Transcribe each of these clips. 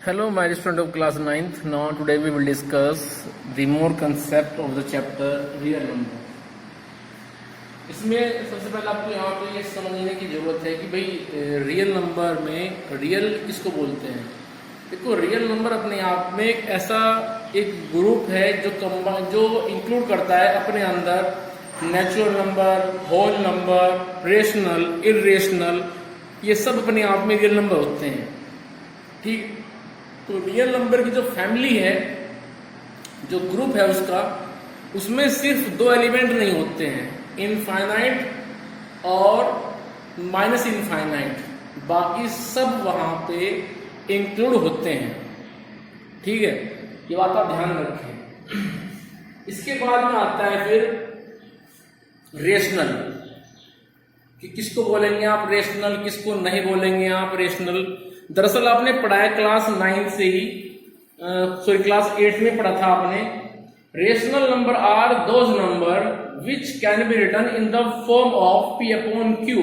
Hello, my student of class 9th. Now today we will discuss the more concept of the chapter real number. इसमें सबसे पहले आपको यहाँ पे ये समझने की ज़रूरत है कि भाई रियल नंबर में रियल किसको बोलते हैं। देखो, रियल नंबर अपने आप में एक ऐसा एक ग्रुप है जो इंक्लूड करता है अपने अंदर natural number, whole number, rational, irrational, ये सब अपने आप में रियल नंबर होते हैं। ठीक, तो रियल नंबर की जो फैमिली है, जो ग्रुप है उसका, उसमें सिर्फ दो एलिमेंट नहीं होते हैं, इनफाइनाइट और माइनस इनफाइनाइट, बाकी सब वहां पे इंक्लूड होते हैं। ठीक है, ये बात आप ध्यान रखें। इसके बाद में आता है फिर रेशनल, कि किसको बोलेंगे आप रेशनल, किसको नहीं बोलेंगे आप रेशनल। दरअसल आपने पढ़ा है क्लास 9 से ही, क्लास 8 में पढ़ा था आपने। Rational number are those number which can be written in the form of P upon Q.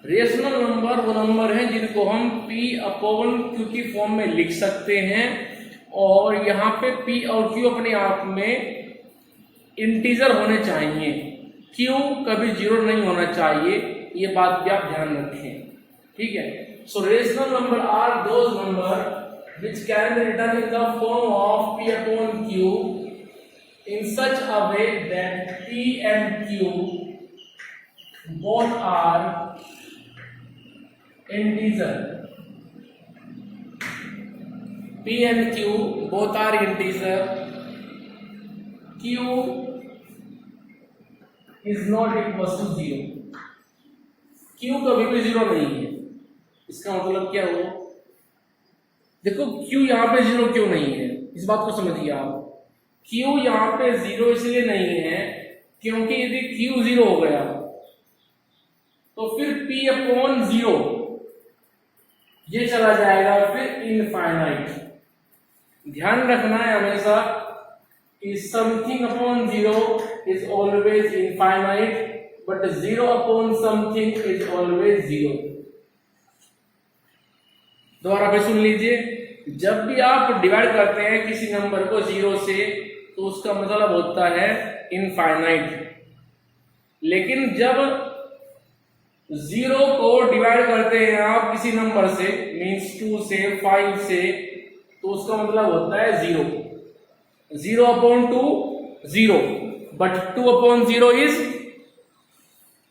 Rational number वो नंबर हैं जिनको हम पी अपॉन क्यू की फॉर्म में लिख सकते हैं, और यहाँ पे पी और क्यू अपने आप में इंटीजर होने चाहिए, क्यू कभी जीरो नहीं होना चाहिए, ये बात भी आप ध्यान रखें। ठीक है, so rational number are those number which can be written in the form of p upon q in such a way that p and q both are integer. p and q both are integer. q is not equal to 0. q कभी भी zero नहीं है। इसका मतलब क्या हुआ? देखो, Q यहाँ पे जीरो क्यों नहीं है, इस बात को समझिए आप। Q यहाँ पे जीरो इसलिए नहीं है क्योंकि यदि Q जीरो हो गया तो फिर P अपॉन जीरो ये चला जाएगा फिर इनफाइनाइट। ध्यान रखना है हमेशा कि something upon zero is always infinite, but zero upon something is always zero. दोबारा फिर सुन लीजिए, जब भी आप डिवाइड करते हैं किसी नंबर को जीरो से तो उसका मतलब होता है इनफाइनाइट, लेकिन जब जीरो को डिवाइड करते हैं आप किसी नंबर से, मींस 2 से, 5 से, तो उसका मतलब होता है zero. 0 upon 2 zero, but 2 upon zero is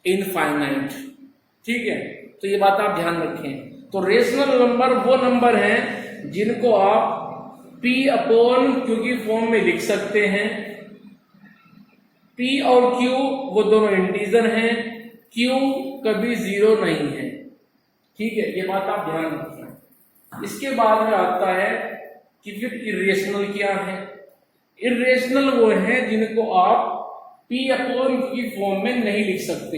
infinite. ठीक है, तो ये बात आप ध्यान रखें। तो रेशनल नंबर वो नंबर हैं जिनको आप p अपॉन q की फॉर्म में लिख सकते हैं। p और q वो दोनों इंटीजर हैं, q कभी जीरो नहीं है। ठीक है, ये बात आप ध्यान रखें। इसके बाद में आता है कि फिर इरेशनल क्या है। इरेशनल वो है जिनको आप p अपॉन q की फॉर्म में नहीं लिख सकते।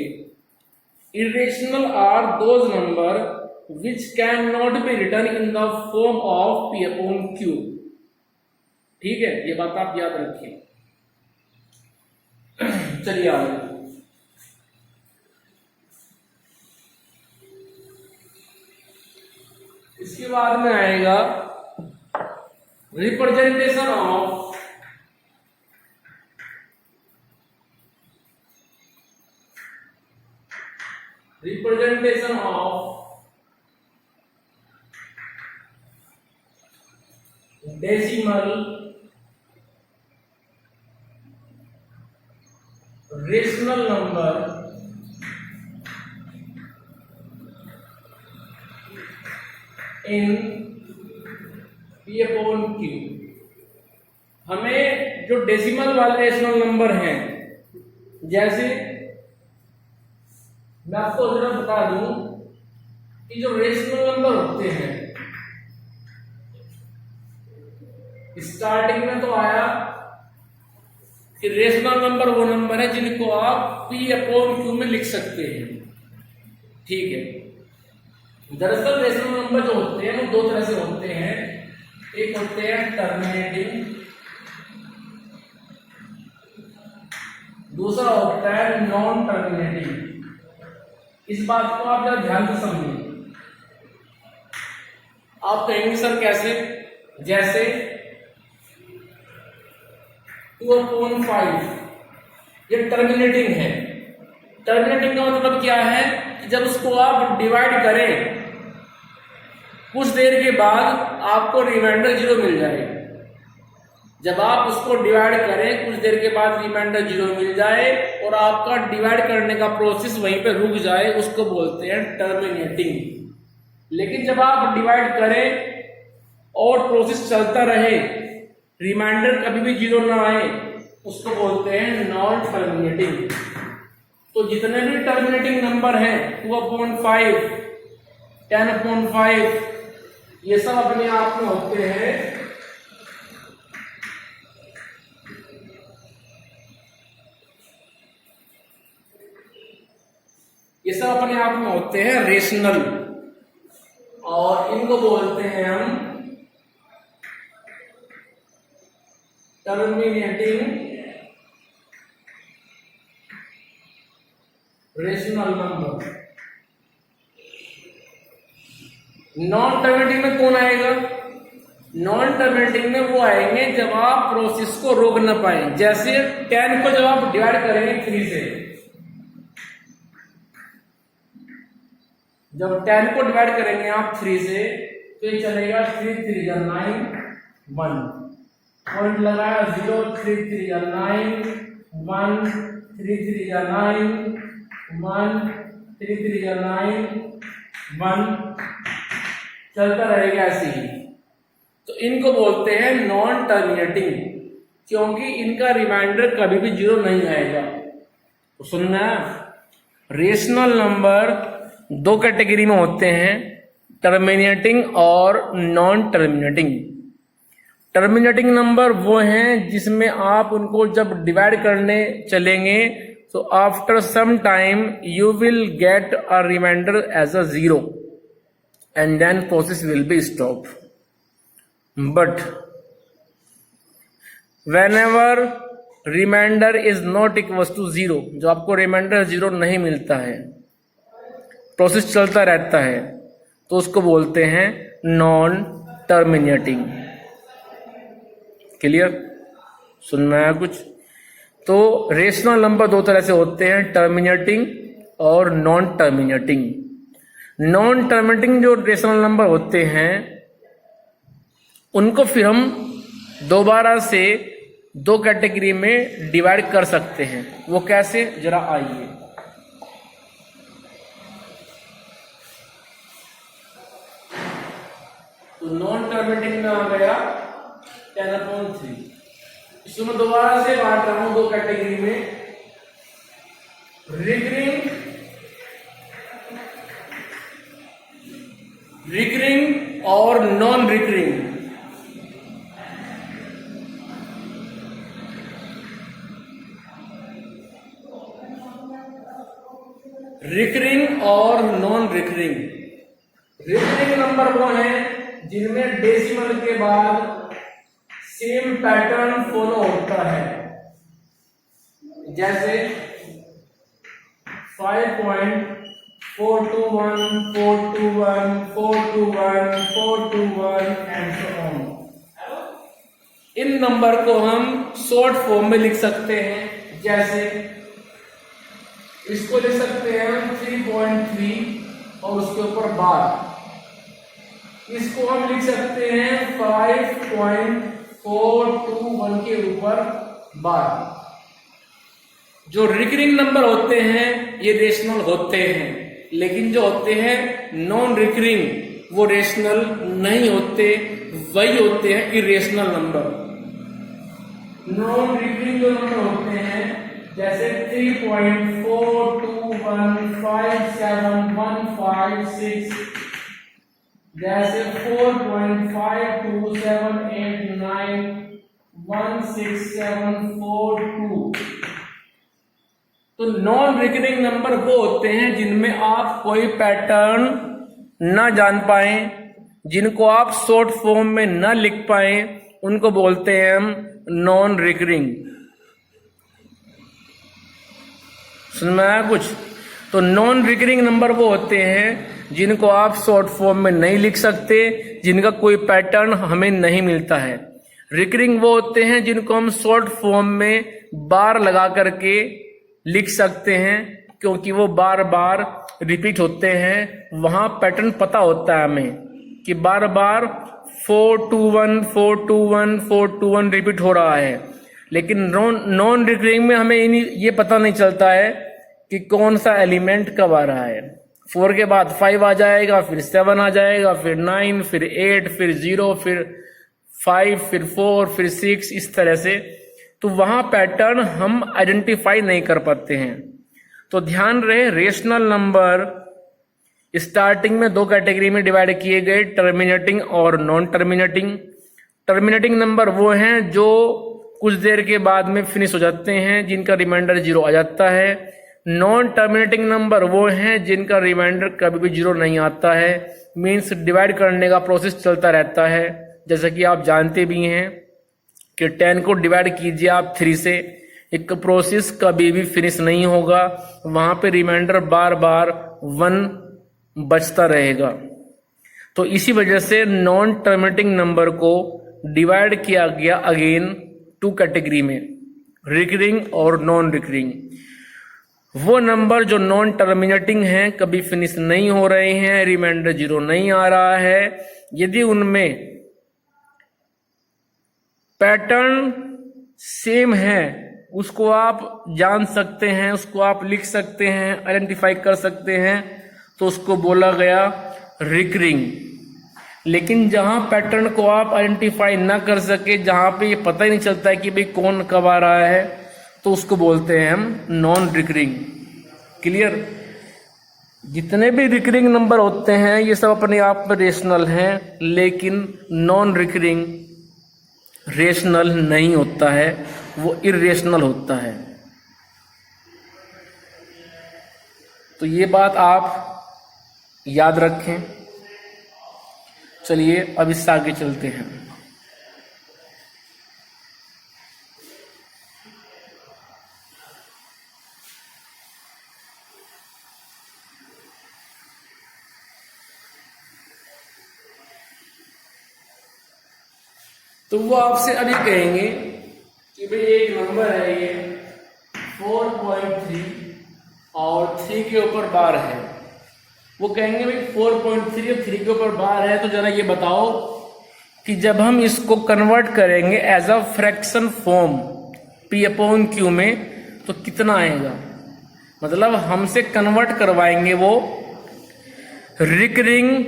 Irrational are those number which cannot be written in the form of p upon q। ठीक है, ये बात आप याद रखिए। चलिए आगे, इसके बाद में आएगा representation of decimal rational number in p upon q। हमें जो डेसिमल वाले रेशनल नंबर हैं, जैसे मैं आपको जरा बता दूं कि जो रेशनल नंबर होते हैं, स्टार्टिंग में तो आया कि रेशनल नंबर वो नंबर है जिनको आप p अपॉन q में लिख सकते हैं। ठीक है, दरअसल रेशनल नंबर जो होते हैं वो दो तरह से होते हैं। एक होते हैं टर्मिनेटिंग, दूसरा होता है नॉन टर्मिनेटिंग। इस बात को आप जरा ध्यान से समझिए। आप कहेंगे सर कैसे, जैसे 2/5 ये टर्मिनेटिंग है। टर्मिनेटिंग का मतलब क्या है कि जब उसको आप डिवाइड करें कुछ देर के बाद आपको रिमाइंडर 0 मिल जाए। जब आप उसको डिवाइड करें कुछ देर के बाद रिमाइंडर 0 मिल जाए और आपका डिवाइड करने का प्रोसेस वहीं पे रुक जाए, उसको बोलते हैं टर्मिनेटिंग। लेकिन जब आप डिवाइड करें और प्रोसेस चलता रहे, रिमाइंडर कभी भी 0 ना आए, उसको बोलते हैं नॉन टर्मिनेटिंग। तो जितने भी टर्मिनेटिंग नंबर हैं 2/5, 10/5, ये सब अपने आप में होते हैं रेशनल, और इनको बोलते हैं हम terminating rational number. Non terminating में कौन आएगा? नॉन टर्मिनेटिंग में वो आएंगे जब आप प्रोसेस को रोक ना पाए। जैसे 10 को जब आप डिवाइड करेंगे 3 से, जब 10 को डिवाइड करेंगे आप 3 से, तो ये चलेगा 3 3 या 9 1, पॉइंट लगाया 0 3 3 या 9 1 3 3 या 9 1 3 3 या 9 1, चलता रहेगा ऐसे ही। तो इनको बोलते हैं नॉन टर्मिनेटिंग, क्योंकि इनका रिमाइंडर कभी भी 0 नहीं आएगा। तो सुनना, रेशनल नंबर 2 कैटेगरी में होते हैं, टर्मिनेटिंग और नॉन टर्मिनेटिंग। टर्मिनेटिंग नंबर वो हैं जिसमें आप उनको जब डिवाइड करने चलेंगे तो after some time you will get a reminder as a 0 and then process will be stopped. But whenever remainder is not equals to 0, जो आपको रिमाइंडर 0 नहीं मिलता है, प्रोसेस चलता रहता है, तो उसको बोलते हैं नॉन टर्मिनेटिंग। क्लियर? सुनना है कुछ? तो रेशनल नंबर 2 तरह से होते हैं, टर्मिनेटिंग और नॉन टर्मिनेटिंग। नॉन टर्मिनेटिंग जो रेशनल नंबर होते हैं उनको फिर हम दोबारा से 2 कैटेगरी में डिवाइड कर सकते हैं। वो कैसे, जरा आइए। तो नॉन टर्मिनेटिंग में आ गया 10/3, इसको मैं दोबारा से बांट रहा हूं 2 कैटेगरी में, रिकरिंग और नॉन रिकरिंग। रिकरिंग और नॉन रिकरिंग। रिकरिंग नंबर वो हैं जिनमें डेसिमल के बाद सेम पैटर्न फॉलो होता है, जैसे 5.421 421 421 421 and so on. In number को हम शॉर्ट फॉर्म में लिख सकते हैं, जैसे इसको लिख सकते हैं हम 3.3 और उसके ऊपर बार। इसको हम लिख सकते हैं 5.421 के ऊपर बार। जो रिकरिंग नंबर होते हैं ये रेशनल होते हैं, लेकिन जो होते हैं नॉन रिकरिंग वो रेशनल नहीं होते, वही होते हैं इरेशनल नंबर। नॉन रिकरिंग जो नंबर होते हैं जैसे 3.4215715 जैसे 4.5278916742। तो नॉन रिकरिंग नंबर वो होते हैं जिनमें आप कोई पैटर्न ना जान पाए, जिनको आप शॉर्ट फॉर्म में ना लिख पाए, उनको बोलते हैं हम नॉन रिकरिंग। समझ में आया कुछ? तो नॉन रिकरिंग नंबर वो होते हैं जिनको आप शॉर्ट फॉर्म में नहीं लिख सकते, जिनका कोई पैटर्न हमें नहीं मिलता है। रिकरिंग वो होते हैं जिनको हम शॉर्ट फॉर्म में बार लगा करके लिख सकते हैं, क्योंकि वो बार बार रिपीट होते हैं। वहां पैटर्न पता होता है हमें कि बार बार 421 421 421 रिपीट हो रहा है। लेकिन नॉन रिकरिंग में हमें ये पता नहीं चलता है कि कौन सा एलिमेंट कब आ रहा है। 4 के बाद 5 आ जाएगा, फिर 7 आ जाएगा, फिर 9, फिर 8, फिर 0, फिर 5, फिर 4, फिर 6, इस तरह से। तो वहां पैटर्न हम आइडेंटिफाई नहीं कर पाते हैं। तो ध्यान रहे, रेशनल नंबर स्टार्टिंग में 2 कैटेगरी में डिवाइड किए गए, टर्मिनेटिंग और नॉन टर्मिनेटिंग। टर्मिनेटिंग नंबर वो हैं जो कुछ देर के बाद में फिनिश हो जाते हैं, जिनका रिमाइंडर 0 आ जाता है। नॉन टर्मिनेटिंग नंबर वो हैं जिनका रिमाइंडर कभी भी 0 नहीं आता है। मीन्स डिवाइड करने का प्रोसेस चलता रहता है। जैसा कि आप जानते भी हैं कि 10 को डिवाइड कीजिए आप 3 से, एक प्रोसेस कभी भी फिनिश नहीं होगा। वहां पे रिमाइंडर बार बार 1 बचता रहेगा। तो इसी वजह से नॉन टर्मिनेटिंग नंबर को डिवाइड किया गया अगेन 2 कैटेगरी में, रिकरिंग और नॉन रिकरिंग। वो नंबर जो नॉन टर्मिनेटिंग हैं, कभी फिनिश नहीं हो रहे हैं, रिमाइंडर 0 नहीं आ रहा है, यदि उनमें पैटर्न सेम है, उसको आप जान सकते हैं, उसको आप लिख सकते हैं, आइडेंटिफाई कर सकते हैं, तो उसको बोला गया रिकरिंग। लेकिन जहां पैटर्न को आप आइडेंटिफाई ना कर सके, जहां पे ये पता ही नहीं चलता है कि भाई कौन कब आ रहा है, तो उसको बोलते हैं हम नॉन रिकरिंग। क्लियर? जितने भी रिकरिंग नंबर होते हैं ये सब अपने आप में रेशनल हैं, लेकिन नॉन रिकरिंग रेशनल नहीं होता है, वो इरेशनल होता है। तो ये बात आप याद रखें। चलिए अब इससे आगे चलते हैं। तो वो आपसे अभी कहेंगे कि भाई एक नंबर है ये 4.3 और 3 के ऊपर बार है। वो कहेंगे भाई 4.3 और 3 के ऊपर बार है, तो जरा ये बताओ कि जब हम इसको कन्वर्ट करेंगे as a fraction form P/Q में, तो कितना आएगा। मतलब हमसे कन्वर्ट करवाएंगे वो रिकरिंग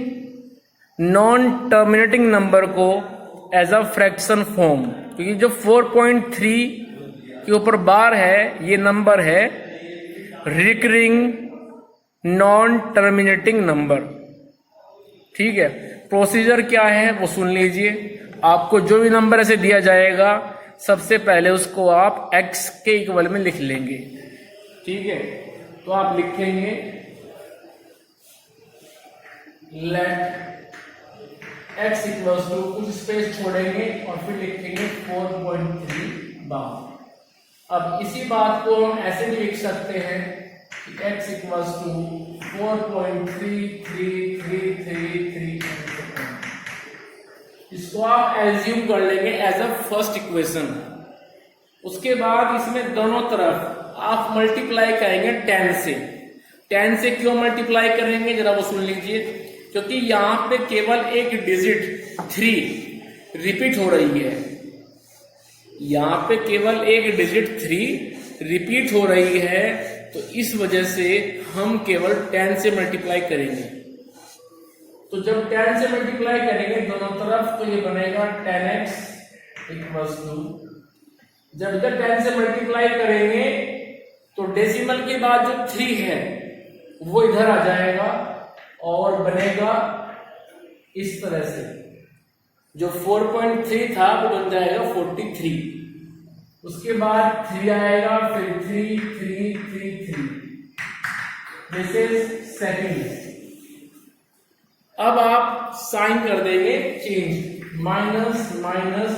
नॉन टर्मिनेटिंग नंबर को एज अ फ्रैक्शन फॉर्म, क्योंकि जो 4.3 के ऊपर बार है ये नंबर है रिकरिंग नॉन टर्मिनेटिंग नंबर। ठीक है, प्रोसीजर क्या है वो सुन लीजिए। आपको जो भी नंबर ऐसे दिया जाएगा, सबसे पहले उसको आप x के इक्वल में लिख लेंगे। ठीक है, तो आप लिखेंगे लेट x इक्वल्स टू, कुछ स्पेस छोड़ेंगे और फिर लिखेंगे 4.3 बार। अब इसी बात को हम ऐसे भी लिख सकते हैं कि x इक्वल्स टू 4.333333। इसको आप एज्यूम कर लेंगे एज अ फर्स्ट इक्वेशन। उसके बाद इसमें दोनों तरफ आप मल्टीप्लाई करेंगे 10 से। 10 से क्यों मल्टीप्लाई करेंगे जरा वो सुन लीजिए, क्योंकि यहां पे केवल एक डिजिट 3 रिपीट हो रही है। यहां पे केवल एक डिजिट 3 रिपीट हो रही है, तो इस वजह से हम केवल 10 से मल्टीप्लाई करेंगे। तो जब 10 से मल्टीप्लाई करेंगे दोनों तरफ, तो ये बनेगा 10x इक्वल्स टू, जब इधर 10 से मल्टीप्लाई करेंगे तो डेसिमल के बाद जो 3 है वो इधर आ जाएगा और बनेगा इस तरह से। जो 4.3 था वो बन जाएगा 43। उसके बाद 3 आएगा, फिर 3 3 3 3। This is second. अब आप साइन कर देंगे change, minus minus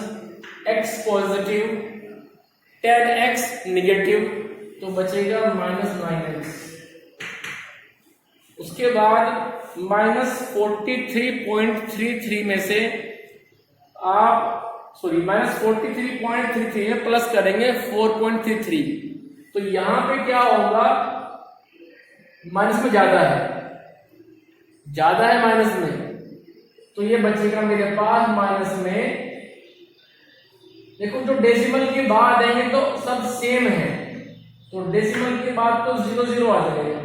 x positive 10x negative, तो बचेगा -9x। उसके बाद -43.33 में से आप -43.33 में प्लस करेंगे 4.33, तो यहां पे क्या होगा, माइनस में ज्यादा है माइनस में, तो ये बचेगा मेरे पास माइनस में। देखो जो डेसिमल के बाद आएंगे तो सब सेम है, तो डेसिमल के बाद तो 0 0 आ जाएगा।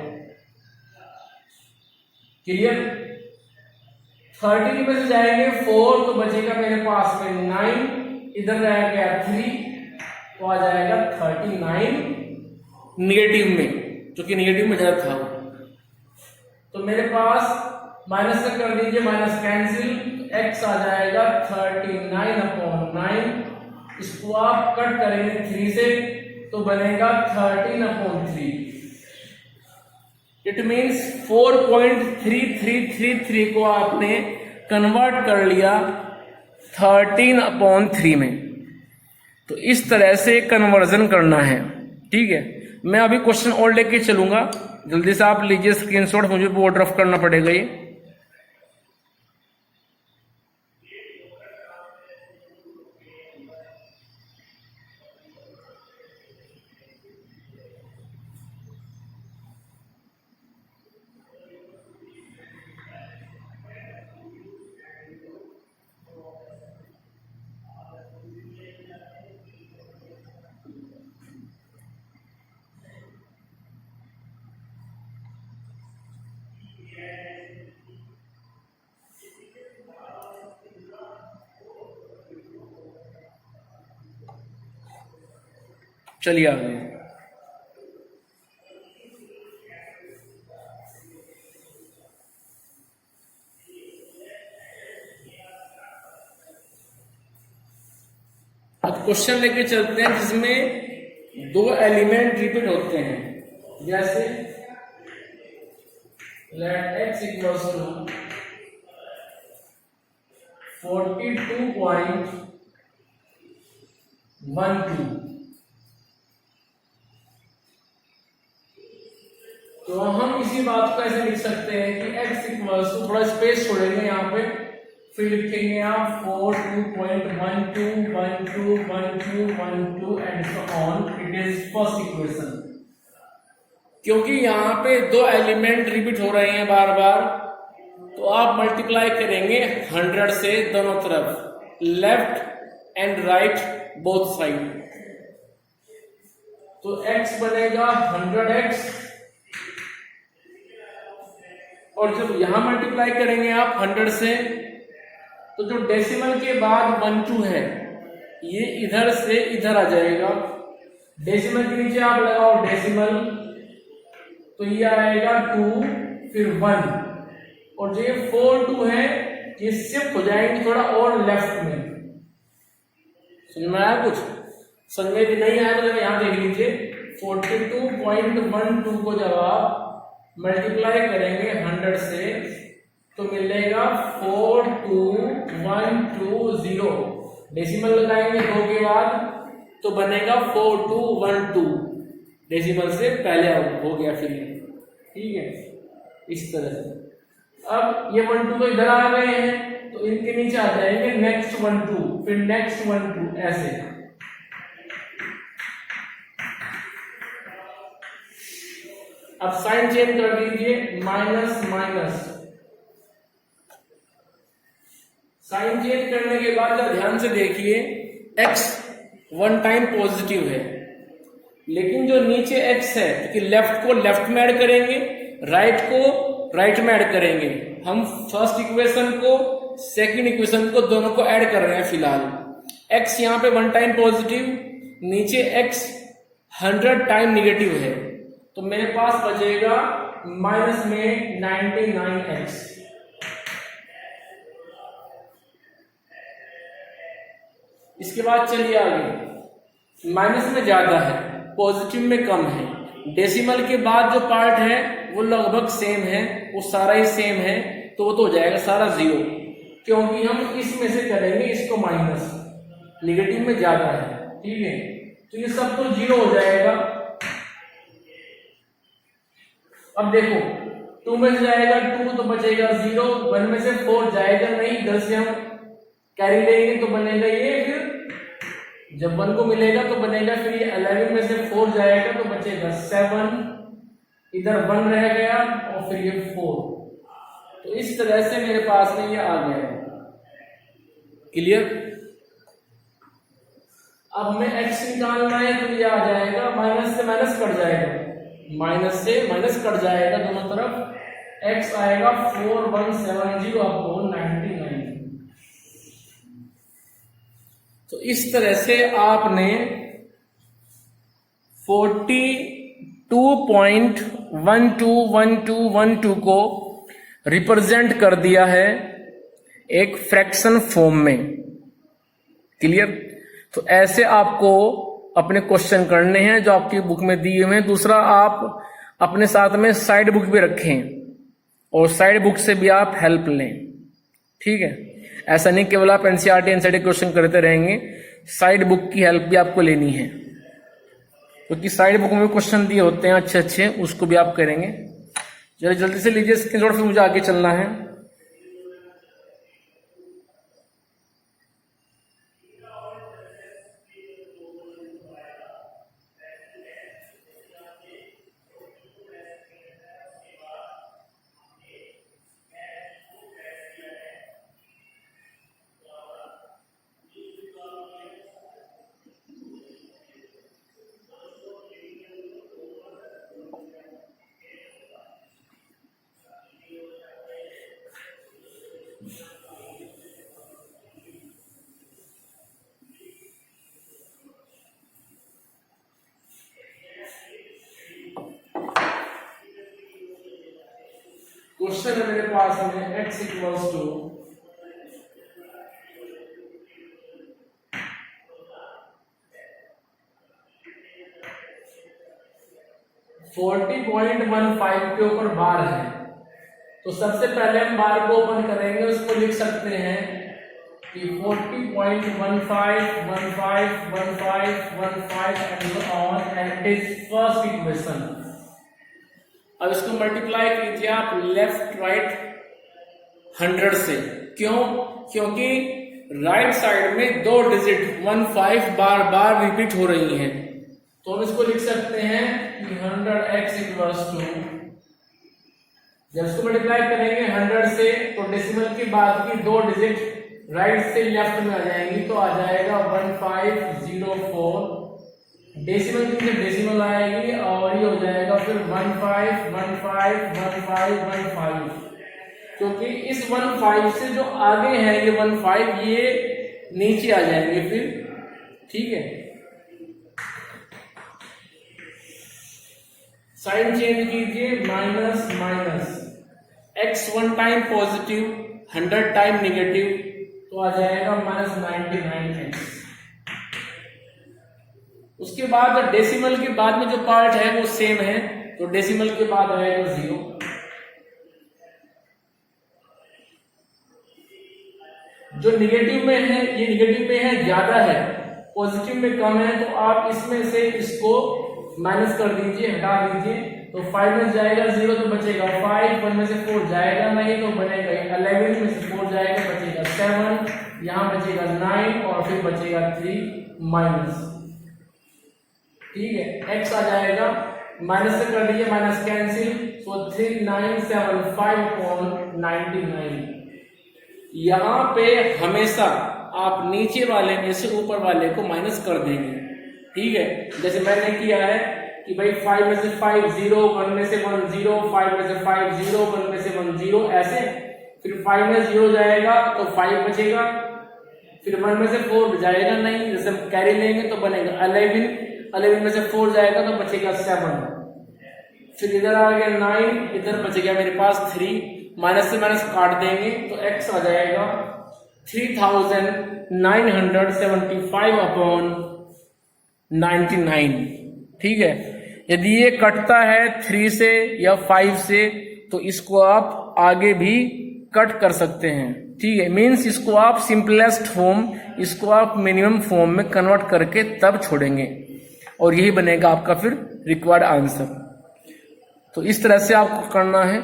क्लियर? 30 में से जाएंगे 4 तो बचेगा मेरे पास में 9, इधर रह गया 3 तो आ जाएगा 39 निगेटिव में, क्योंकि निगेटिव में ज्यादा था वो। तो मेरे पास माइनस से कर दीजिए, माइनस कैंसिल, x आ जाएगा 39/9, इसको आप कट करेंगे 3 से तो बनेगा 13/3। इट मीन्स 4.3333 को आपने कन्वर्ट कर लिया 13/3 में। तो इस तरह से कन्वर्जन करना है, ठीक है। मैं अभी क्वेश्चन और लेके चलूंगा, जल्दी से आप लीजिए स्क्रीनशॉट, मुझे बोर्ड रफ करना पड़ेगा ये। चलिए आगे। अब क्वेश्चन लेके चलते हैं जिसमें 2 एलिमेंट रिपीट होते हैं, जैसे लेट x इक्वल्स टू 42.12। तो हम इसी बात को ऐसे लिख सकते हैं कि x इक्वल्स टू, थोड़ा स्पेस छोड़ेंगे यहाँ पे, फिर लिखेंगे आप 42.12 and so on, it is first equation. क्योंकि यहाँ पे 2 एलिमेंट रिपीट हो रहे हैं बार बार, तो आप मल्टीप्लाई करेंगे 100 से दोनों तरफ, left and right both side. तो x बनेगा 100x, और जब यहां मल्टीप्लाई करेंगे आप 100 से, तो जो डेसिमल के बाद 1 2 है ये इधर से इधर आ जाएगा। डेसिमल के नीचे आप लगाओ डेसिमल, तो ये आएगा 2 फिर 1, और जो ये 4 2 है ये शिफ्ट हो जाएंगे थोड़ा और लेफ्ट में। समझ में आया कुछ? समझ में भी नहीं आया तो यहां देख लीजिए, 42.12 को जब आप मल्टीप्लाई करेंगे 100 से तो मिलेगा 4212, डेसिमल लगाएंगे 2 के बाद तो बनेगा 4212, डेसिमल से पहले हो गया फिर, ठीक है, इस तरह से। अब ये 1 2 तो इधर आ गए हैं, तो इनके नीचे आ जाएंगे नेक्स्ट 1 2, फिर नेक्स्ट 1 2, ऐसे। अब साइन चेंज कर दीजिए, माइनस माइनस। साइन चेंज करने के बाद ध्यान से देखिए, x 1 टाइम पॉजिटिव है, लेकिन जो नीचे x है, क्योंकि लेफ्ट को लेफ्ट में ऐड करेंगे, राइट को राइट में ऐड करेंगे। हम फर्स्ट इक्वेशन को सेकंड इक्वेशन को दोनों को ऐड कर रहे हैं फिलहाल। x यहाँ पे 1 टाइम पॉजिटिव, नीचे x 100 टाइम निगेटिव है, तो मेरे पास बचेगा माइनस में 99x। इसके बाद चलिए आगे, माइनस में ज्यादा है, पॉजिटिव में कम है, डेसिमल के बाद जो पार्ट है वो लगभग सेम है, वो सारा ही सेम है, तो वो तो हो जाएगा सारा 0, क्योंकि हम इसमें से करेंगे इसको माइनस, निगेटिव में ज्यादा है, ठीक है, तो ये सब तो 0 हो जाएगा। अब देखो 2 में से जाएगा 2 तो बचेगा 0, 1 में से 4 जाएगा नहीं, इधर से हम कैरी लेंगे तो बनेगा ये, फिर जब 1 को मिलेगा तो बनेगा फिर ये 11 में से 4 जाएगा तो बचेगा 7, इधर 1 रह गया और फिर ये 4। तो इस तरह से मेरे पास में ये आ गया है। क्लियर? अब हमें x निकालना है तो ये आ जाएगा, माइनस से माइनस कट जाएगा, माइनस से माइनस कट जाएगा दोनों तरफ, x आएगा 4170 अपॉन 99। तो इस तरह से आपने 42.121212 को रिप्रेजेंट कर दिया है एक फ्रैक्शन फॉर्म में। क्लियर? तो ऐसे आपको अपने क्वेश्चन करने हैं जो आपकी बुक में दिए हुए हैं। दूसरा, आप अपने साथ में साइड बुक भी रखें और साइड बुक से भी आप हेल्प लें। ठीक है? ऐसा नहीं केवल आप एनसीईआरटी एनसीईआरटी क्वेश्चन करते रहेंगे, साइड बुक की हेल्प भी आपको लेनी है, क्योंकि साइड बुक में क्वेश्चन दिए होते हैं अच्छे अच्छे, उसको भी आप करेंगे। जरा जल्दी से लीजिए स्क्रीनशॉट, फिर मुझे आगे चलना है। क्वेश्चन है मेरे पास में x इक्वल्स टू 40.15 के ऊपर बार है। तो सबसे पहले हम बार को ओपन करेंगे, उसको लिख सकते हैं कि 40.15 and it is first equation. अब इसको मल्टीप्लाई कीजिए आप लेफ्ट राइट 100 से। क्यों? क्योंकि राइट साइड में 2 डिजिट 15 बार बार रिपीट हो रही हैं, तो हम इसको लिख सकते हैं कि 100x इक्वल्स टू, जब इसको मल्टीप्लाई करेंगे 100 से तो डेसिमल के बाद की 2 डिजिट राइट से लेफ्ट में आ जाएंगी, तो आ जाएगा 1504। डेसिमल की डेसिमल आएगी और ये हो जाएगा फिर 15151515, क्योंकि इस 15 से जो आगे है ये 15 ये नीचे आ जाएंगे फिर। ठीक है? साइन चेंज कीजिए, minus minus, x 1 time positive 100 time negative, तो आ जाएगा -99x। उसके बाद डेसिमल के बाद में जो पार्ट है वो सेम है, तो डेसिमल के बाद आएगा 0। जो निगेटिव में है, ये निगेटिव में है ज्यादा है, पॉजिटिव में कम है, तो आप इसमें से इसको माइनस कर दीजिए, हटा दीजिए। तो 5 में जाएगा 0 तो बचेगा 5, 1 में से 4 जाएगा नहीं तो बनेगा 11 में से 4 जाएगा बचेगा 7, यहाँ बचेगा 9 और फिर बचेगा 3 माइनस। ठीक है? x आ जाएगा, माइनस से कर दीजिए, माइनस कैंसिल, तो 3975.99। यहाँ पे हमेशा आप नीचे वाले में से ऊपर वाले को माइनस कर देंगे। ठीक है? जैसे मैंने किया है कि भाई 5 में से 5 0, 1 में से 1 0, 5 में से 5 0, 1 में से 1 0, ऐसे। फिर 5 में 0 जाएगा तो 5 बचेगा, फिर 1 में से 4 जाएगा नहीं, जैसे हम कैरी लेंगे तो बनेगा 11, 11 में से 4 जाएगा तो बचेगा 7, फिर इधर आ गया 9, इधर बचेगा मेरे पास 3, माइनस से माइनस काट देंगे तो x आ जाएगा 3975/99। ठीक है? यदि ये कटता है 3 से या 5 से तो इसको आप आगे भी कट कर सकते हैं। ठीक है? मीन्स इसको आप सिंपलेस्ट फॉर्म, इसको आप मिनिमम फॉर्म में कन्वर्ट करके तब छोड़ेंगे और यही बनेगा आपका फिर रिक्वायर्ड आंसर। तो इस तरह से आपको करना है।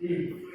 Mm.